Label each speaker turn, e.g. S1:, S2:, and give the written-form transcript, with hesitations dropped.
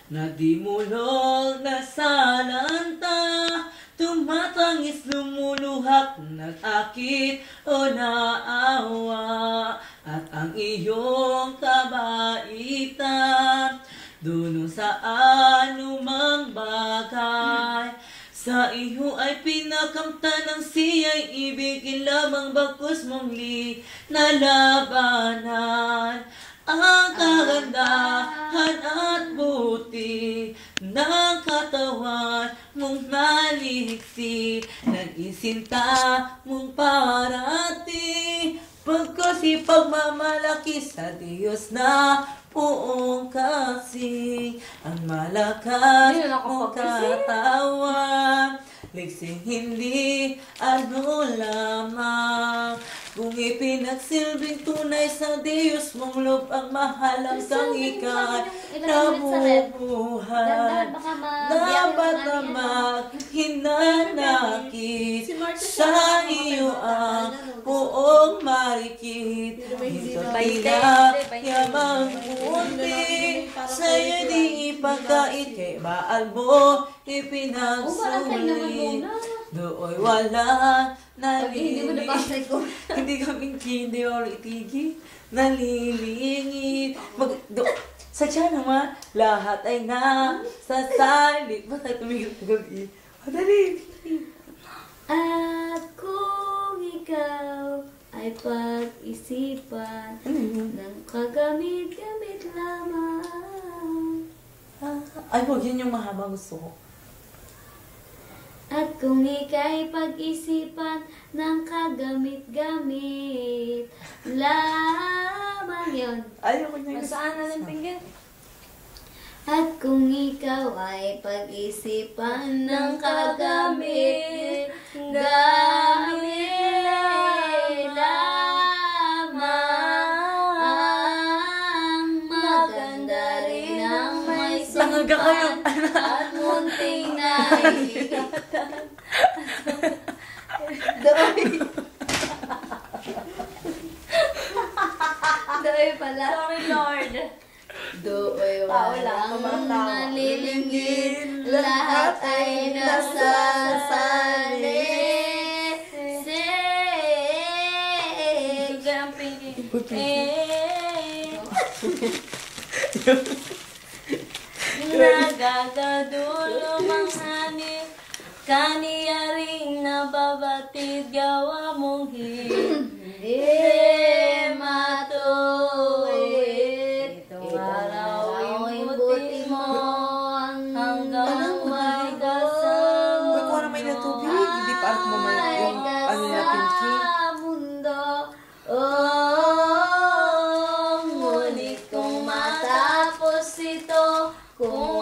S1: Nadimulog na salanta, tumatangis lumuluhak, nag-akit o naawa. At ang iyong kabaitan, dunong sa anumang bagay, sa iyo ay pinakamtan ng siya'y ibigin lamang bagkus mong nalabanan. Ang kagandahan at buti ng katawan mong maliksi, nag-isinta mong parati, pagkasi pagmamalaki sa Diyos na buong kasing, ang malakas mong katawan, liksing hindi ano lamang. Kung ipinagsilbing tunay sa Diyos mong loob ang mahalang sangikan na bubuhay, dapat na maghinanakit sa iyo ang buong marikit. Ito tila yamang puti, sa'yo di ipagkait, kay Baal mo ipinagsulit. Do'y wala nalilingit. Hindi kami hindi ako itigil. Nalilingit. Sadya naman, lahat ay nasasalit. Bakit tumigil sa gabi? Madali.
S2: At kung ikaw ay pag-isipan ng kagamit-gamit lamang.
S1: Ay, huwag yun yung mahaba gusto ko.
S2: At kung ika'y pag-isipan ng kagamit-gamit lamang yun.
S1: Ayoko na yung
S3: Saan na ng pinggan?
S2: At kung ikaw ay pag-isipan ng kagamit-gamit lamang, maganda rin ang may sumpa at munting naihigatan. Doy pala.
S3: Sorry, Lord.
S2: Doy walang nalilingin, lahat ay nasasali.
S3: Bigyan ang pinggan. Nagagadulo mang hanip, kaniya ring nababatid, gawa mong hindi matuwid. Itong araw ay buti mo hanggang magdasal.
S1: Uy, kung may natubig, hindi pa ako mamaya yung ano na pinky.
S2: Mundo, ngunit kung matapos ito, kung